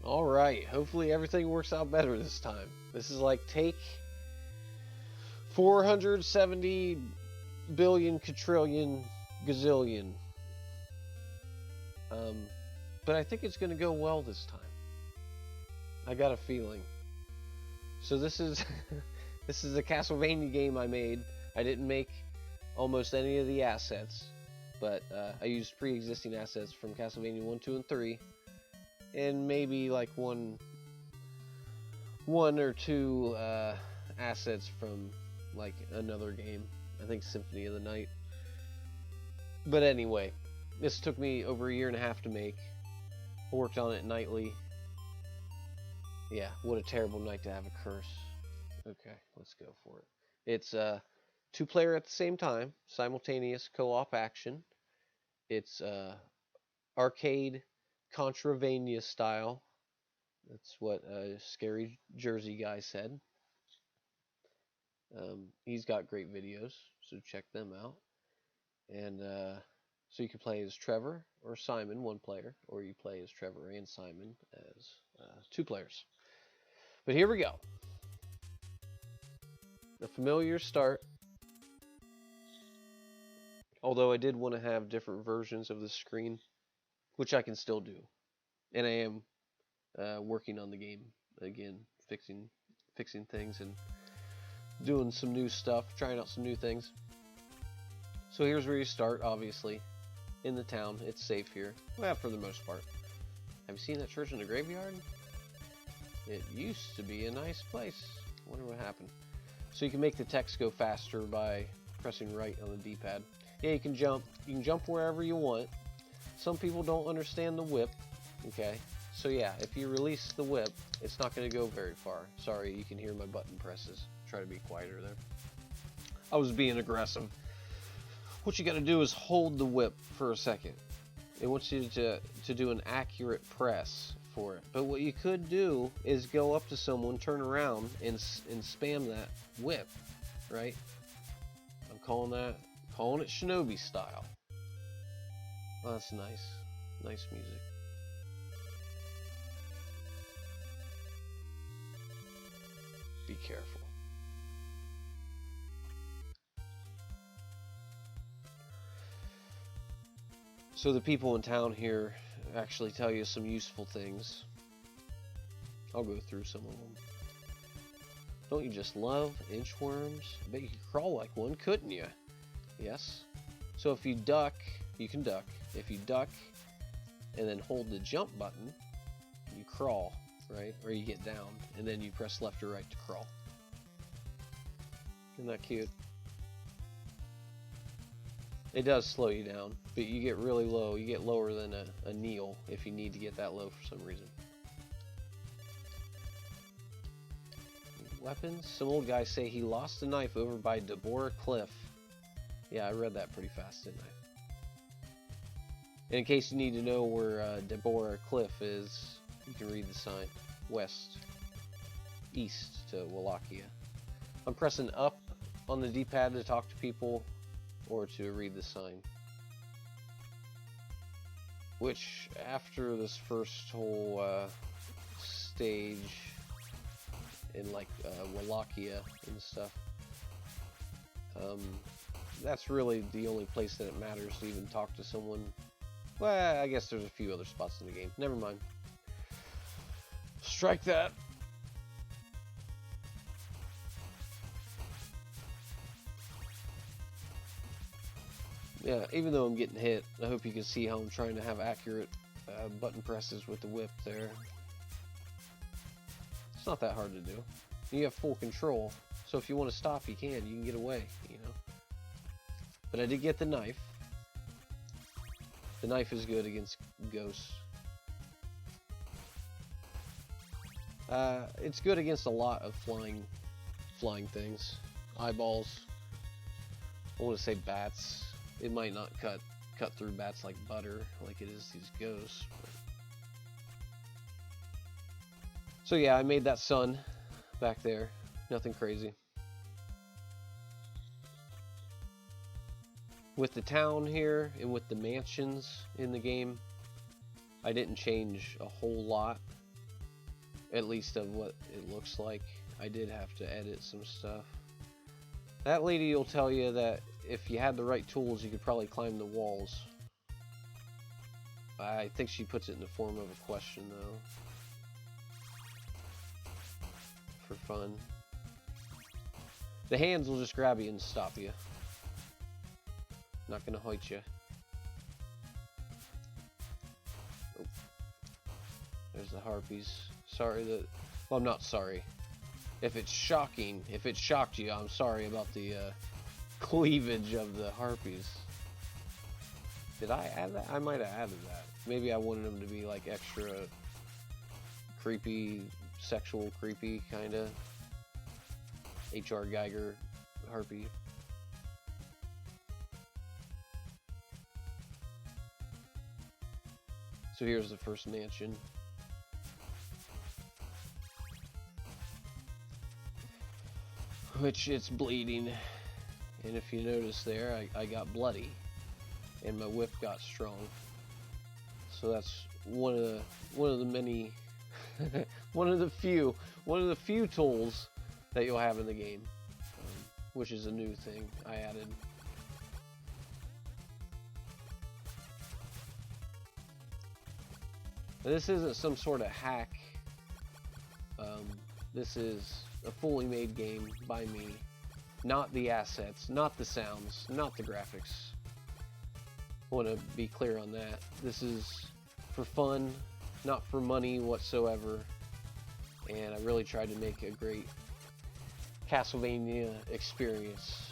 Alright, hopefully everything works out better this time. This is like take 470 billion quadrillion gazillion. But I think it's going to go well this time. I got a feeling. So this is this is a Castlevania game I made. I didn't make almost any of the assets, but I used pre-existing assets from Castlevania 1, 2, and 3. And maybe like one or two assets from like another game. I think Symphony of the Night. But anyway, this took me over 1.5 years to make. I worked on it nightly. Yeah, what a terrible night to have a curse. Okay, let's go for it. It's 2-player at the same time, simultaneous co-op action. It's arcade Contravania style. That's what Scary Jersey guy said. He's got great videos, so check them out. And so you can play as Trevor or Simon, 1 player, or you play as Trevor and Simon as 2 players. But here we go. The familiar start. Although I did want to have different versions of the screen, which I can still do. And I am working on the game again, fixing things and doing some new stuff, trying out some new things. So here's where you start, obviously, in the town. It's safe here, well, for the most part. Have you seen that church in the graveyard? It used to be a nice place. I wonder what happened. So you can make the text go faster by pressing right on the D-pad. Yeah, you can jump. You can jump wherever you want. Some people don't understand the whip. Okay, so yeah, if you release the whip, it's not going to go very far. Sorry, you can hear my button presses. Try to be quieter there. I was being aggressive. What you got to do is hold the whip for a second. It wants you to do an accurate press for it. But what you could do is go up to someone, turn around, and spam that whip, right? I'm calling it Shinobi style. Oh, that's nice. Nice music. Be careful. So the people in town here actually tell you some useful things. I'll go through some of them. Don't you just love inchworms? I bet you could crawl like one, couldn't you? Yes. So if you duck, you can duck. If you duck and then hold the jump button, you crawl, right? Or you get down, and then you press left or right to crawl. Isn't that cute? It does slow you down, but you get really low. You get lower than a kneel if you need to get that low for some reason. Weapons? Some old guys say he lost a knife over by Deborah Cliff. Yeah, I read that pretty fast, didn't I? And in case you need to know where Deborah Cliff is, you can read the sign. West. East to Wallachia. I'm pressing up on the D-pad to talk to people or to read the sign. Which, after this first whole stage in like Wallachia and stuff, that's really the only place that it matters to even talk to someone. Well, I guess there's a few other spots in the game. Never mind. Strike that. Yeah, even though I'm getting hit, I hope you can see how I'm trying to have accurate button presses with the whip there. It's not that hard to do. You have full control, so if you want to stop, you can get away, you know. But I did get the knife. The knife is good against ghosts. It's good against a lot of flying things. Eyeballs. I want to say bats. it might not cut through bats like butter like it is these ghosts. So yeah, I made that sun back there. Nothing crazy. With the town here and with the mansions in the game, I didn't change a whole lot, at least of what it looks like. I did have to edit some stuff. That lady will tell you that if you had the right tools, you could probably climb the walls. I think she puts it in the form of a question, though. For fun. The hands will just grab you and stop you. Not gonna hurt you. Oh. There's the harpies. Sorry that... Well, I'm not sorry. If it's shocking, if it shocked you, I'm sorry about the cleavage of the harpies. Did I add that? I might have added that. Maybe I wanted them to be like extra creepy, sexual creepy, kinda. H.R. Geiger harpy. So here's the first mansion. Which it's bleeding, and if you notice there, I got bloody, and my whip got strong. So that's one of the many, one of the few tools that you'll have in the game, which is a new thing I added. Now, this isn't some sort of hack. This is a fully made game by me. Not the assets, not the sounds, not the graphics. I want to be clear on that. This is for fun, not for money whatsoever. And I really tried to make a great Castlevania experience.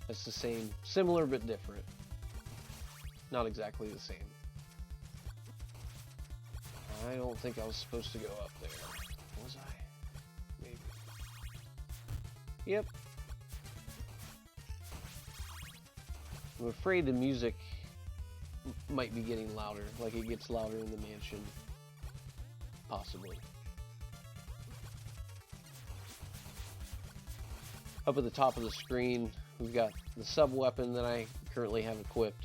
It's the same, similar but different. Not exactly the same. I don't think I was supposed to go up there. Was I? Maybe. Yep. I'm afraid the music might be getting louder, like it gets louder in the mansion. Possibly. Up at the top of the screen, we've got the sub-weapon that I currently have equipped,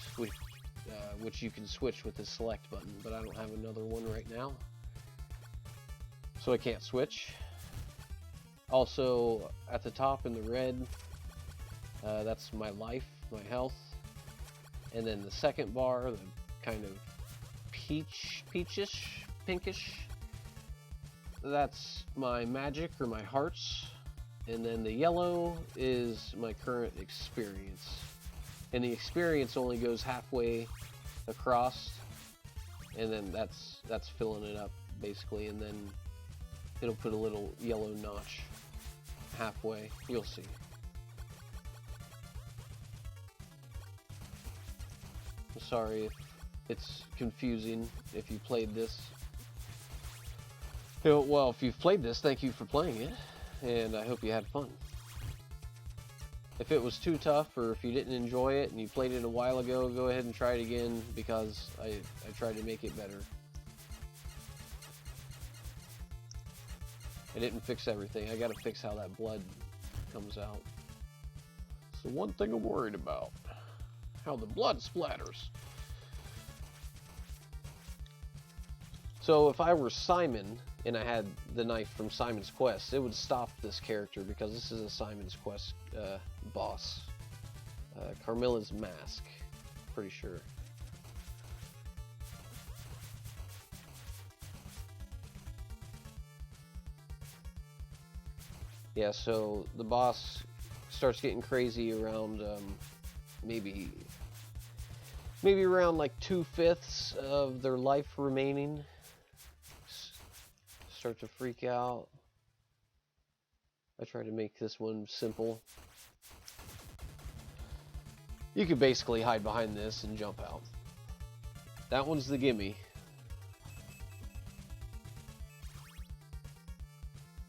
which you can switch with the select button, but I don't have another one right now, so I can't switch. Also, at the top in the red, that's my life, my health, and then the second bar, the kind of peachish, pinkish, that's my magic or my hearts, and then the yellow is my current experience, and the experience only goes halfway across, and then that's filling it up basically, and then it'll put a little yellow notch halfway. You'll see. I'm sorry if it's confusing if you played this. Well, if you've played this, thank you for playing it, and I hope you had fun. If it was too tough, or if you didn't enjoy it and you played it a while ago, go ahead and try it again, because I tried to make it better. I didn't fix everything. I gotta fix how that blood comes out. It's the one thing I'm worried about. How the blood splatters. So if I were Simon and I had the knife from Simon's Quest, it would stop this character, because this is a Simon's Quest boss. Carmilla's Mask, pretty sure. Yeah, so the boss starts getting crazy around maybe around like 2/5 of their life remaining. Start to freak out. I tried to make this one simple. You could basically hide behind this and jump out. That one's the gimme.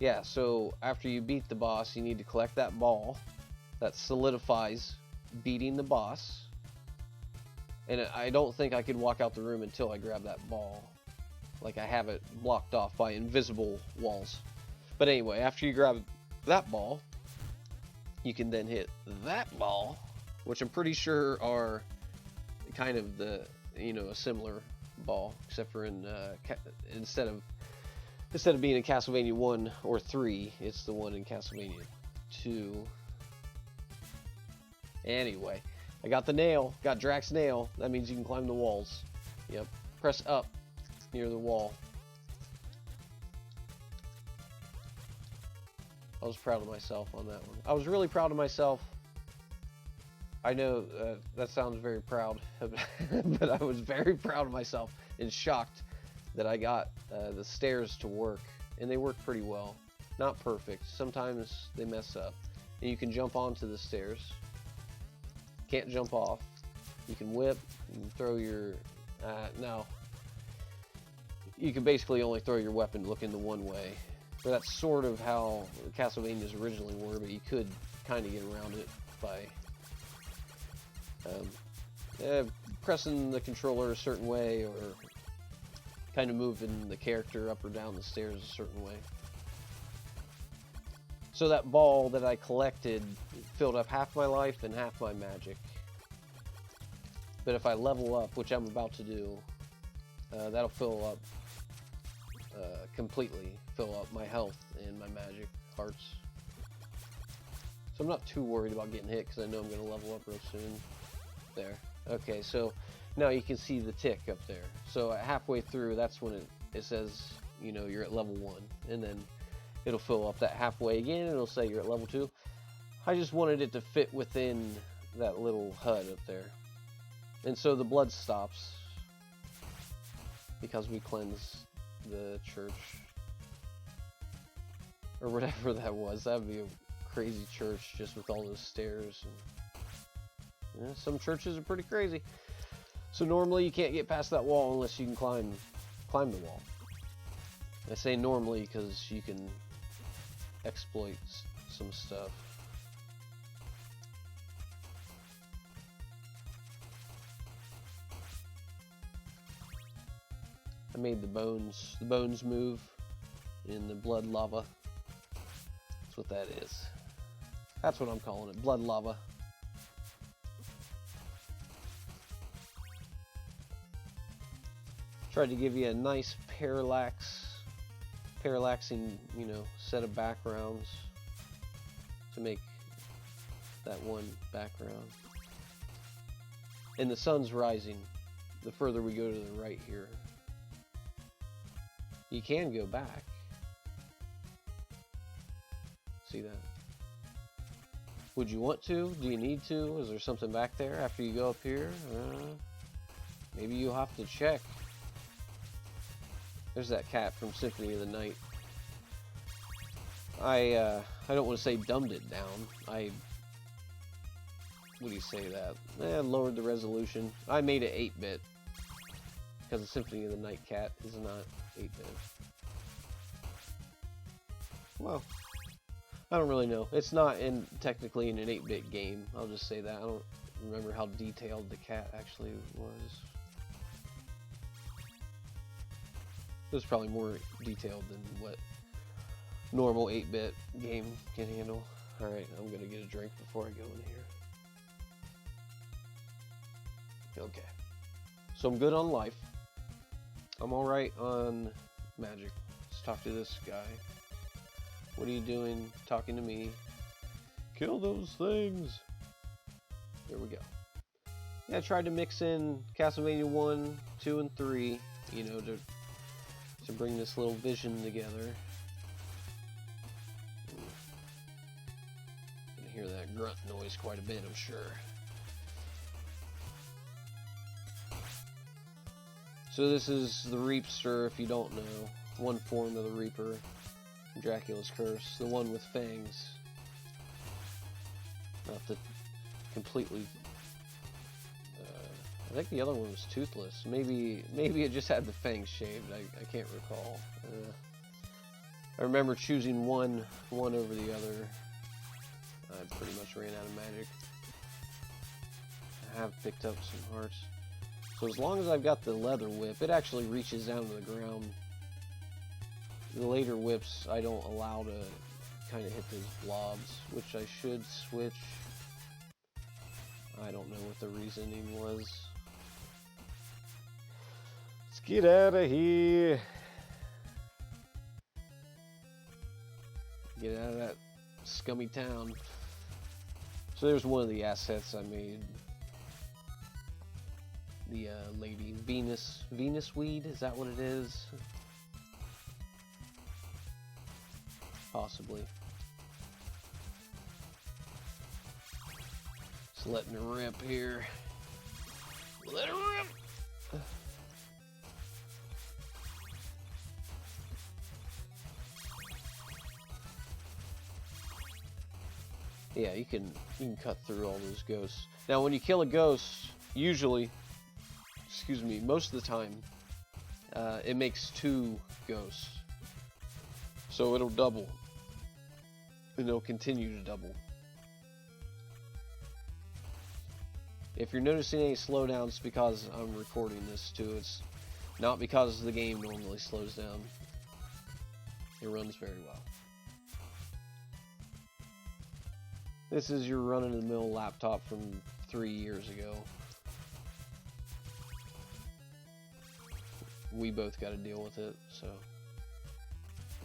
Yeah, so after you beat the boss, you need to collect that ball that solidifies beating the boss. And I don't think I could walk out the room until I grab that ball. Like, I have it blocked off by invisible walls. But anyway, after you grab that ball, you can then hit that ball, which I'm pretty sure are kind of the, you know, a similar ball, except for in instead of being in Castlevania 1 or 3, it's the one in Castlevania 2. Anyway, I got the nail, got Drax's nail. That means you can climb the walls. Yep. Press up near the wall. I was proud of myself on that one. I was really proud of myself. I know that sounds very proud, but I was very proud of myself and shocked that I got the stairs to work, and they work pretty well. Not perfect. Sometimes they mess up. And you can jump onto the stairs. Can't jump off. You can whip, you can throw your... no. You can basically only throw your weapon looking the one way. But that's sort of how Castlevanias originally were, but you could kind of get around it by pressing the controller a certain way, or kind of moving the character up or down the stairs a certain way. So that ball that I collected filled up half my life and half my magic. But if I level up, which I'm about to do, that'll fill up completely, fill up my health and my magic hearts. So I'm not too worried about getting hit because I know I'm going to level up real soon. There. Okay, so now you can see the tick up there. So halfway through, that's when it says, you know, you're at level 1. And then it'll fill up that halfway again, and it'll say you're at level 2. I just wanted it to fit within that little HUD up there. And so the blood stops because we cleanse the church. Or whatever that was. That would be a crazy church just with all those stairs. And, yeah, some churches are pretty crazy. So normally you can't get past that wall unless you can climb the wall. I say normally because you can exploit some stuff. I made the bones move in the blood lava. That's what that is. That's what I'm calling it, blood lava. Tried to give you a nice parallaxing, you know, set of backgrounds to make that one background. And the sun's rising the further we go to the right here. You can go back. See that? Would you want to? Do you need to? Is there something back there after you go up here? Maybe you'll have to check. There's that cat from Symphony of the Night. I don't want to say dumbed it down. What do you say that? Lowered the resolution. I made it 8-bit. Because the Symphony of the Night cat is not 8-bit. Well, I don't really know. It's not technically in an 8-bit game. I'll just say that. I don't remember how detailed the cat actually was. It was probably more detailed than what normal 8-bit game can handle. Alright, I'm gonna get a drink before I go in here. Okay. So I'm good on life. I'm alright on magic. Let's talk to this guy. What are you doing? Talking to me. Kill those things! There we go. Yeah, I tried to mix in Castlevania 1, 2, and 3, you know, to bring this little vision together. You can hear that grunt noise quite a bit, I'm sure. So this is the Reapster, if you don't know. One form of the Reaper. Dracula's Curse. The one with fangs. Not the completely... I think the other one was toothless. Maybe it just had the fangs shaved. I can't recall. I remember choosing one over the other. I pretty much ran out of magic. I have picked up some hearts. So as long as I've got the leather whip, it actually reaches down to the ground. The later whips I don't allow to kind of hit those blobs, which I should switch. I don't know what the reasoning was. Let's get out of here. Get out of that scummy town. So there's one of the assets I made. The lady Venus weed, is that what it is? Possibly. Just letting her rip here. Let her rip! Yeah, you can cut through all those ghosts. Now when you kill a ghost, usually, excuse me, most of the time, it makes 2 ghosts. So it'll double. And it'll continue to double. If you're noticing any slowdowns, because I'm recording this too. It's not because the game normally slows down. It runs very well. This is your run-of-the-mill laptop from 3 years ago. We both got to deal with it, so...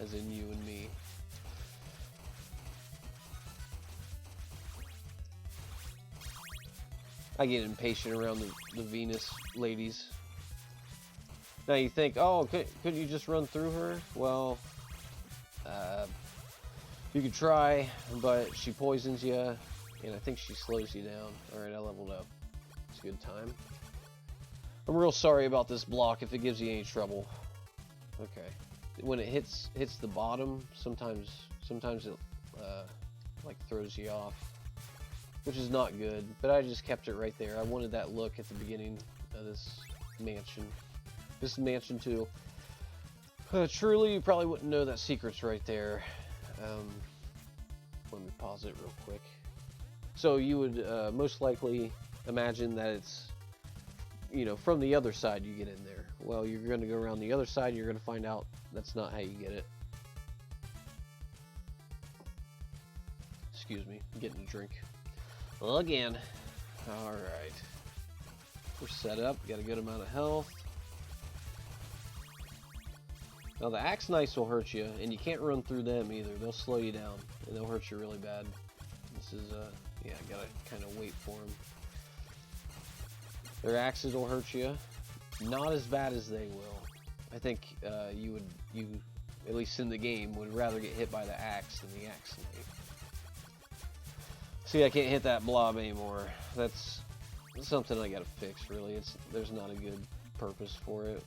as in you and me. I get impatient around the Venus ladies. Now you think, oh, couldn't you just run through her? Well, you could try, but she poisons you, and I think she slows you down. Alright, I leveled up. It's a good time. I'm real sorry about this block if it gives you any trouble. Okay. When it hits the bottom, sometimes it like throws you off, which is not good. But I just kept it right there. I wanted that look at the beginning of this mansion. This mansion too. Truly, you probably wouldn't know that secret's right there. Let me pause it real quick. So you would most likely imagine that it's, you know, from the other side you get in there. Well, you're going to go around the other side and you're going to find out that's not how you get it. Excuse me, I'm getting a drink. Well, again. Alright. We're set up, got a good amount of health. Now the axe knights will hurt you, and you can't run through them either. They'll slow you down, and they'll hurt you really bad. This is, yeah, gotta kind of wait for them. Their axes will hurt you. Not as bad as they will. I think you, at least in the game, would rather get hit by the axe than the axe knight. See, I can't hit that blob anymore. That's something I gotta fix, really. There's not a good purpose for it.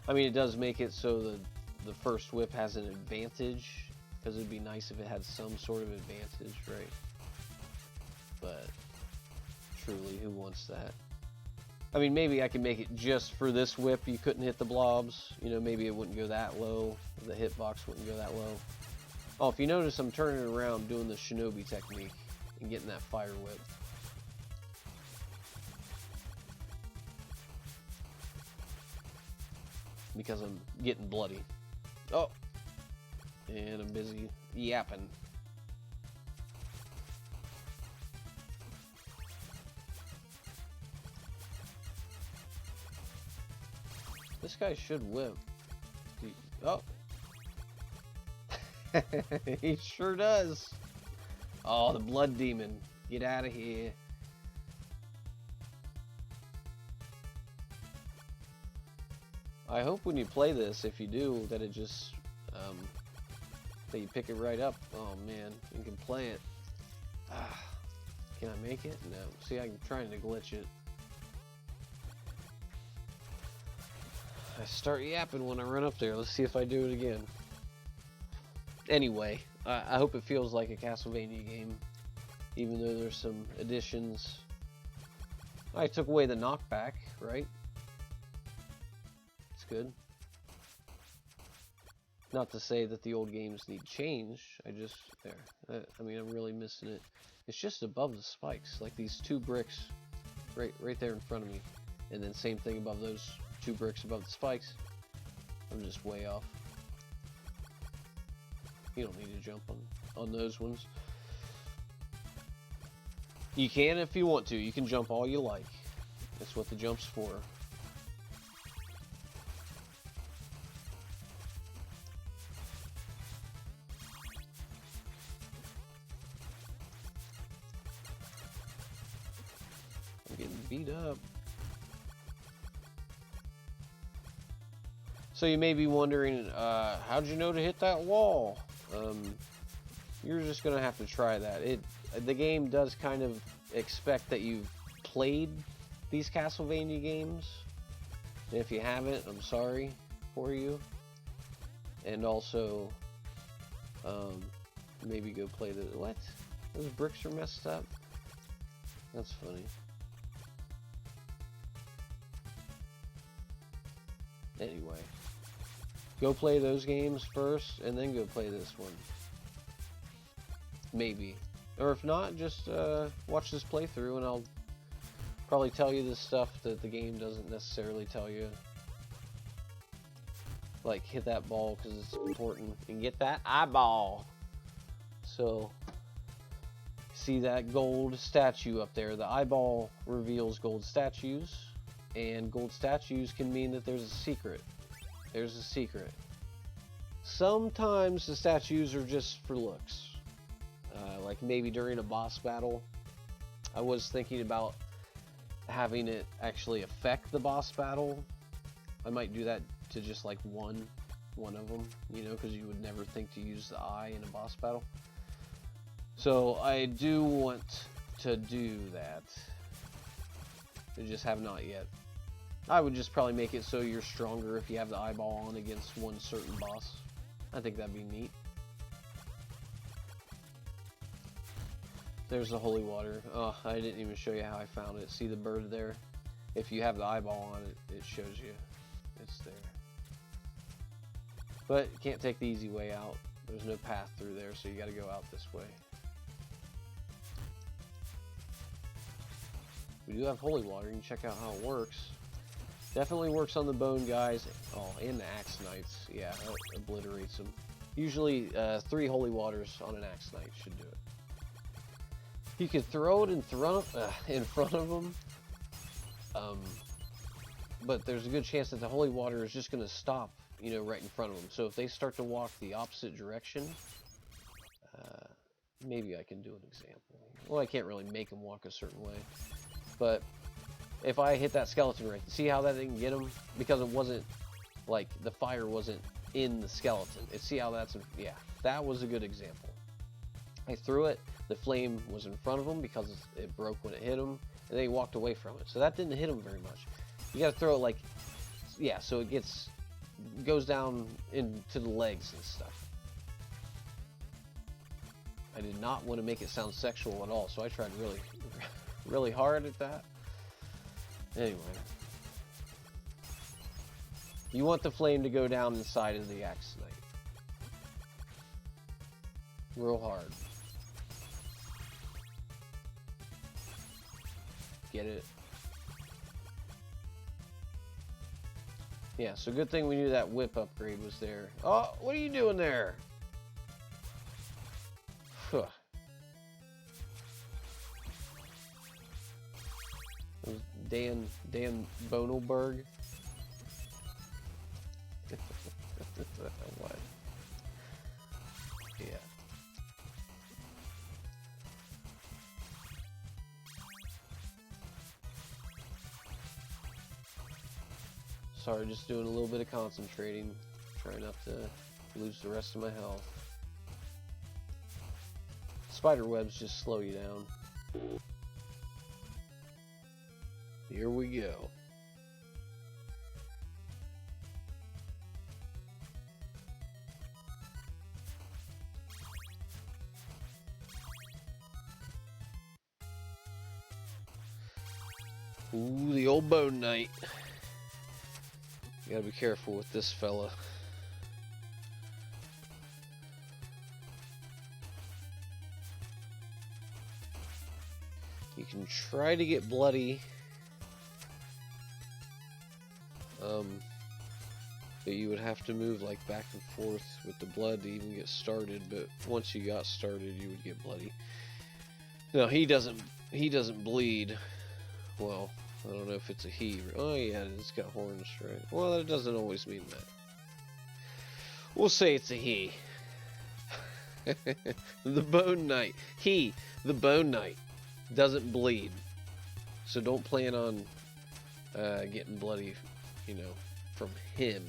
I mean, it does make it so the first whip has an advantage, because it'd be nice if it had some sort of advantage, right? But truly, who wants that? I mean, maybe I can make it just for this whip. You couldn't hit the blobs. You know, maybe it wouldn't go that low. The hitbox wouldn't go that low. Oh, if you notice, I'm turning around doing the shinobi technique and getting that fire whip. Because I'm getting bloody. Oh! And I'm busy yapping. This guy should whip. Oh! He sure does. Oh, the blood demon. Get out of here. I hope when you play this, if you do, that it just, that you pick it right up. Oh man, you can play it. Ah, can I make it? No. See, I'm trying to glitch it. I start yapping when I run up there. Let's see if I do it again. Anyway, I hope it feels like a Castlevania game, even though there's some additions. I took away the knockback, right? It's good. Not to say that the old games need change. I mean, I'm really missing it. It's just above the spikes, like these 2 bricks right there in front of me. And then same thing above those 2 bricks above the spikes. I'm just way off. You don't need to jump on those ones. You can if you want to. You can jump all you like. That's what the jump's for. I'm getting beat up. So you may be wondering, how'd you know to hit that wall? You're just gonna have to try that. The game does kind of expect that you've played these Castlevania games. And if you haven't, I'm sorry for you. And also, maybe go play the... What? Those bricks are messed up? That's funny. Anyway. Go play those games first, and then go play this one. Maybe. Or if not, just watch this playthrough, and I'll probably tell you the stuff that the game doesn't necessarily tell you. Like, hit that ball because it's important, and get that eyeball. So, see that gold statue up there? The eyeball reveals gold statues, and gold statues can mean that there's a secret. There's a secret. Sometimes the statues are just for looks. Like maybe during a boss battle. I was thinking about having it actually affect the boss battle. I might do that to just like one of them, you know, because you would never think to use the eye in a boss battle. So I do want to do that. I just have not yet. I would just probably make it so you're stronger if you have the eyeball on against one certain boss. I think that'd be neat. There's the holy water. Oh, I didn't even show you how I found it. See the bird there? If you have the eyeball on it, it shows you it's there. But you can't take the easy way out. There's no path through there, so you gotta go out this way. We do have holy water. You can check out how it works. Definitely works on the bone guys. Oh, and the axe knights. Yeah, that obliterates them. Usually 3 holy waters on an axe knight should do it. You could throw it in front of them, but there's a good chance that the holy water is just going to stop, you know, right in front of them. So if they start to walk the opposite direction, maybe I can do an example. Well, I can't really make them walk a certain way, but if I hit that skeleton right, see how that didn't get him? Because it wasn't, like, the fire wasn't in the skeleton. See how that's, yeah, that was a good example. I threw it, the flame was in front of him because it broke when it hit him, and then he walked away from it. So that didn't hit him very much. You gotta throw it like, yeah, so it goes down into the legs and stuff. I did not want to make it sound sexual at all, so I tried really, really hard at that. Anyway. You want the flame to go down inside of the axe knight. Real hard. Get it? Yeah, so good thing we knew that whip upgrade was there. Oh, what are you doing there? Huh. Dan Bonelberg. What? Yeah. Sorry, just doing a little bit of concentrating. Trying not to lose the rest of my health. Spider webs just slow you down. Here we go. Ooh, the old bone knight. You gotta be careful with this fella. You can try to get bloody That you would have to move like back and forth with the blood to even get started, but once you got started you would get bloody. No, he doesn't bleed. Well, I don't know if it's a he. Oh yeah, it's got horns, right? Well, that doesn't always mean that. We'll say it's a he. The Bone Knight. He, the Bone Knight, doesn't bleed. So don't plan on getting bloody, you know, from him.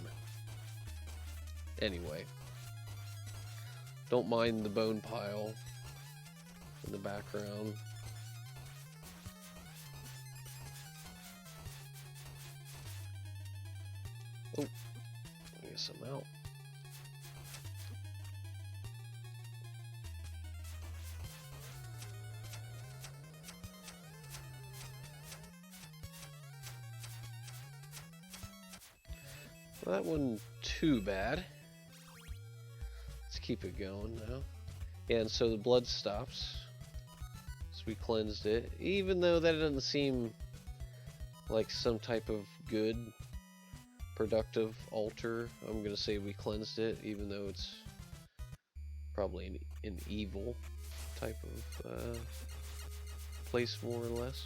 Anyway. Don't mind the bone pile in the background. Oh, I guess I'm out. Well, that wasn't too bad. Let's keep it going now. Yeah, and so the blood stops. So we cleansed it. Even though that doesn't seem like some type of good, productive altar, I'm going to say we cleansed it, even though it's probably an evil type of place, more or less.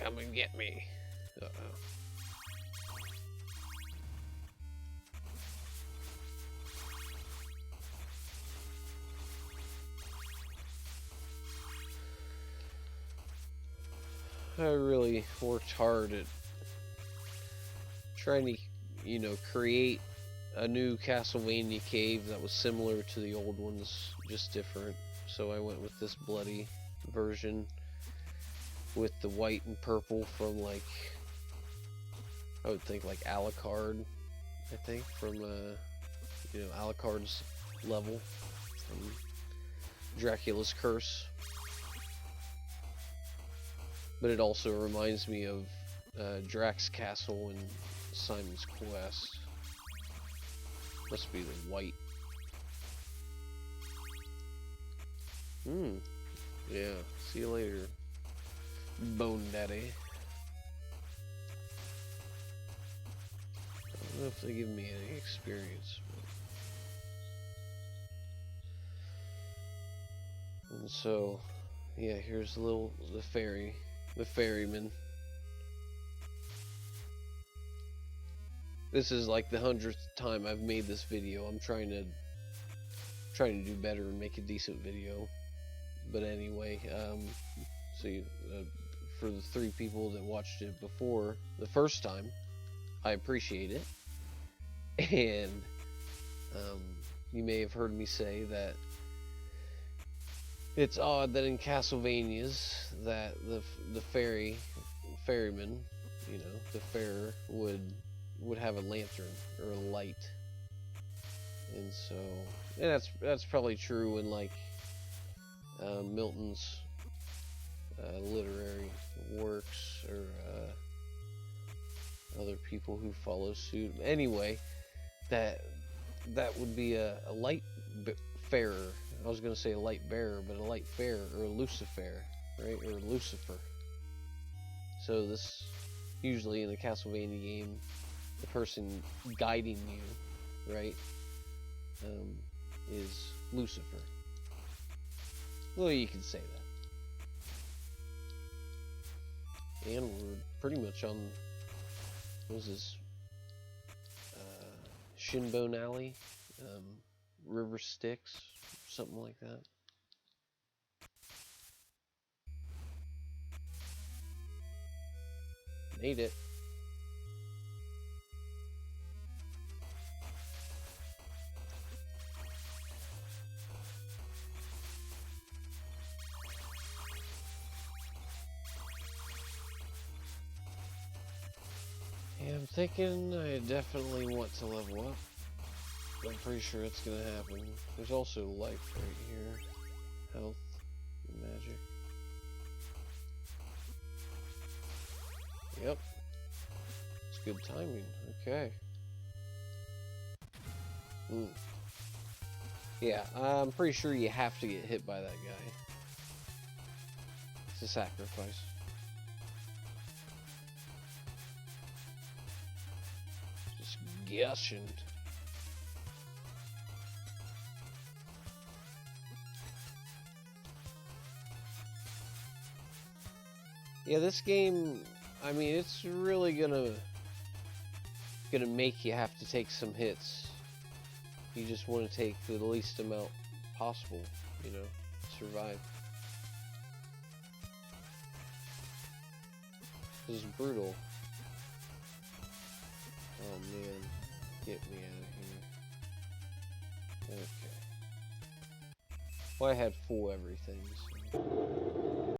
Come and get me. Uh-oh. I really worked hard at trying to, you know, create a new Castlevania cave that was similar to the old ones, just different. So I went with this bloody version with the white and purple from, like, I would think like Alucard, I think, from you know, Alucard's level from Dracula's Curse. But it also reminds me of Drax Castle and Simon's Quest. Must be the white. Yeah, see you later, Bone Daddy. I don't know if they give me any experience. And so, yeah, here's the ferryman. This is like the 100th time I've made this video. I'm trying to do better and make a decent video. But anyway, so for the 3 people that watched it before the first time, I appreciate it. And you may have heard me say that it's odd that in Castlevanias that the ferryman, you know, the farer would have a lantern or a light. And so, and that's probably true in like Milton's literary works, or other people who follow suit. Anyway, that would be a light farer. I was going to say a light bearer, but a light farer, or a Lucifer, right? Or Lucifer. So this, usually in the Castlevania game, the person guiding you, right, is Lucifer. Well, you can say that. And we're pretty much on, what was this, Shinbone Alley, River Styx, something like that. Made it. Yeah, I'm thinking I definitely want to level up. I'm pretty sure it's gonna happen. There's also life right here. Health, magic. Yep. It's good timing. Okay. Yeah, I'm pretty sure you have to get hit by that guy. It's a sacrifice. Just gushing. Yeah, this game, I mean, it's really gonna make you have to take some hits. You just want to take the least amount possible, you know, to survive. This is brutal. Oh man, get me out of here. Okay. Well, I had full everything. So.